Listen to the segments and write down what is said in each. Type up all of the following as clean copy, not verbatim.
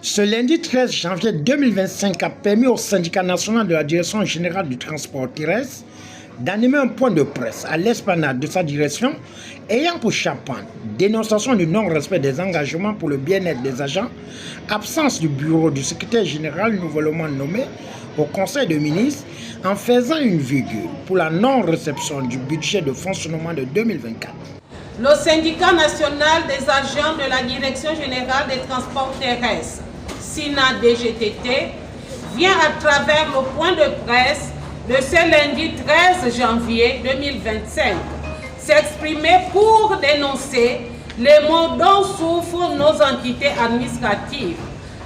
Ce lundi 13 janvier 2025 a permis au syndicat national de la Direction générale du transport terrestre d'animer un point de presse à l'esplanade de sa direction ayant pour chaperon dénonciation du non-respect des engagements pour le bien-être des agents, absence du bureau du secrétaire général nouvellement nommé au Conseil des ministres en faisant une virgule pour la non-réception du budget de fonctionnement de 2024. Le syndicat national des agents de la Direction générale des transports terrestres, SINA-DGTT, vient à travers le point de presse de ce lundi 13 janvier 2025 s'exprimer pour dénoncer les maux dont souffrent nos entités administratives,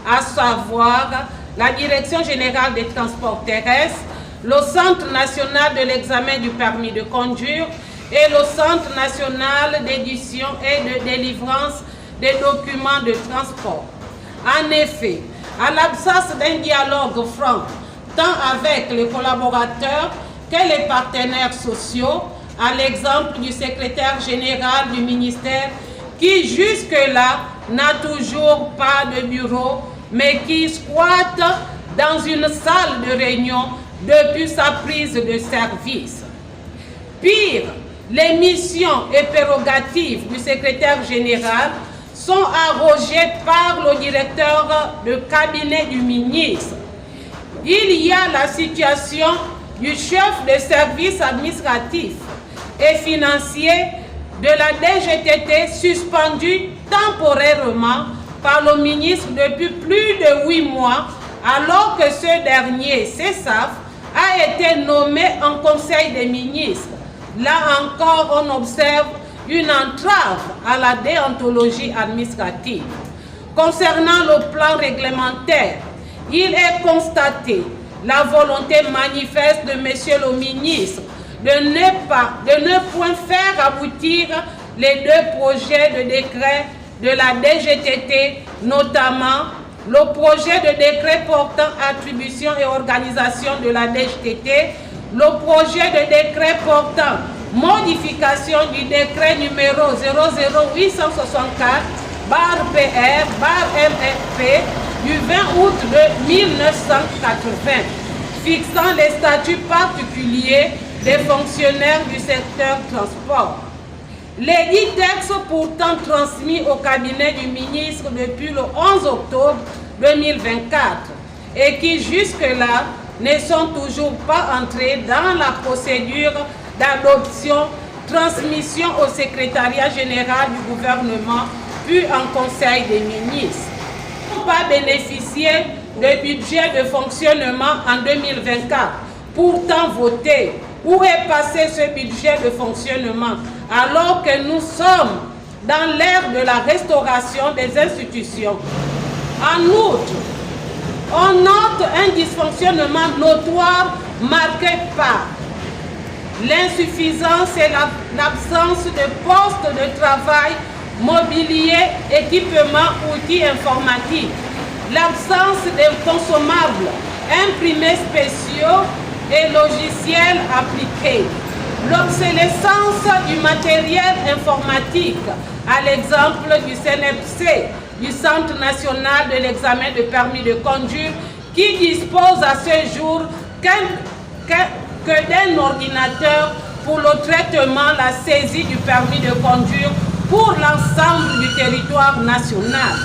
à savoir la Direction générale des transports terrestres, le Centre national de l'examen du permis de conduire et le Centre national d'édition et de délivrance des documents de transport. En effet, à l'absence d'un dialogue franc, tant avec les collaborateurs que les partenaires sociaux, à l'exemple du secrétaire général du ministère qui jusque-là n'a toujours pas de bureau, mais qui squatte dans une salle de réunion depuis sa prise de service. Pire, les missions et prérogatives du secrétaire général sont arrogées par le directeur de cabinet du ministre. Il y a la situation du chef de service administratif et financier de la DGTT suspendu temporairement par le ministre depuis plus de 8 mois, alors que ce dernier, CESAF, a été nommé en Conseil des ministres. Là encore, on observe une entrave à la déontologie administrative. Concernant le plan réglementaire, il est constaté la volonté manifeste de Monsieur le ministre de ne point faire aboutir les 2 projets de décret de la DGTT, notamment le projet de décret portant attribution et organisation de la DGTT, le projet de décret portant modification du décret numéro 00864/PR/MFP du 20 août de 1980, fixant les statuts particuliers des fonctionnaires du secteur transport. Les 10 textes pourtant transmis au cabinet du ministre depuis le 11 octobre 2024 et qui jusque-là ne sont toujours pas entrés dans la procédure d'adoption, transmission au secrétariat général du gouvernement puis en Conseil des ministres. N'ont pas bénéficié de budget de fonctionnement en 2024, pourtant voté. Où est passé ce budget de fonctionnement alors que nous sommes dans l'ère de la restauration des institutions? En outre, on note un dysfonctionnement notoire marqué par l'insuffisance et l'absence de postes de travail, mobilier, équipement, outils informatiques, l'absence de consommables, imprimés spéciaux et logiciels appliqués, l'obsolescence du matériel informatique, à l'exemple du CNEPC, du Centre national de l'examen de permis de conduire, qui dispose à ce jour que d'un ordinateur pour le traitement, la saisie du permis de conduire pour l'ensemble du territoire national.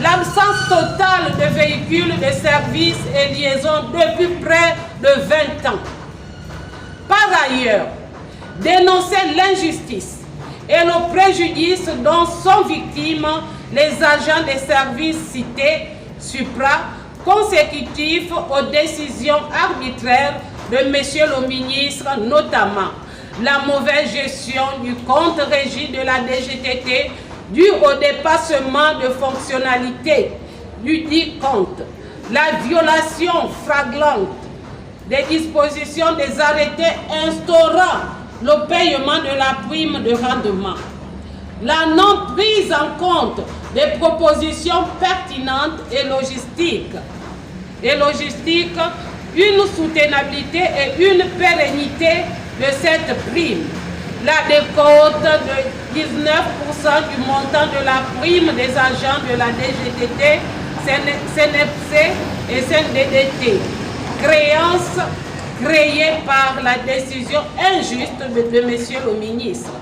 L'absence totale de véhicules de service et liaison depuis près de 20 ans. Par ailleurs, dénoncer l'injustice et le préjudice dont sont victimes les agents des services cités, supra, consécutifs aux décisions arbitraires de Monsieur le ministre, notamment la mauvaise gestion du compte régie de la DGTT dû au dépassement de fonctionnalités du dit compte, la violation flagrante des dispositions des arrêtés instaurant le paiement de la prime de rendement, la non prise en compte des propositions pertinentes et logistiques une soutenabilité et une pérennité de cette prime. La décote de 19% du montant de la prime des agents de la DGTT, CNFC et CNDDT, créance créée par la décision injuste de M. le ministre.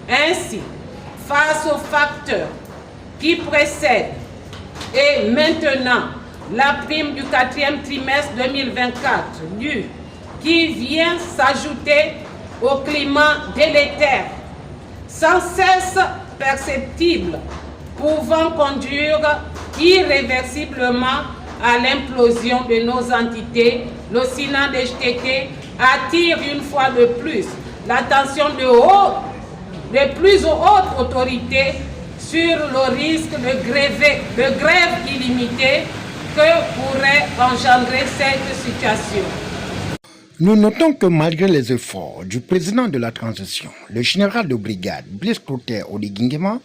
Ainsi, face aux facteurs qui précèdent et maintenant la prime du 4e trimestre 2024 qui vient s'ajouter au climat délétère, sans cesse perceptible, pouvant conduire irréversiblement à l'implosion de nos entités, le SINA-DGTT attire une fois de plus l'attention de plus hautes autorités sur le risque de grève illimitée que pourrait engendrer cette situation. Nous notons que malgré les efforts du président de la transition, le général de brigade Blaise Clotaire Oligui-Nguema,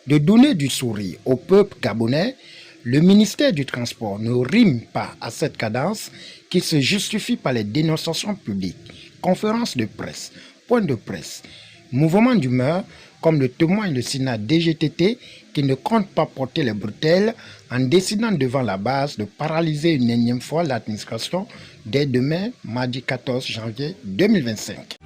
de donner du sourire au peuple gabonais, le ministère du Transport ne rime pas à cette cadence qui se justifie par les dénonciations publiques, conférences de presse, points de presse, mouvements d'humeur, comme le témoigne le Sénat DGTT qui ne compte pas porter les bretelles en décidant devant la base de paralyser une énième fois l'administration dès demain, mardi 14 janvier 2025.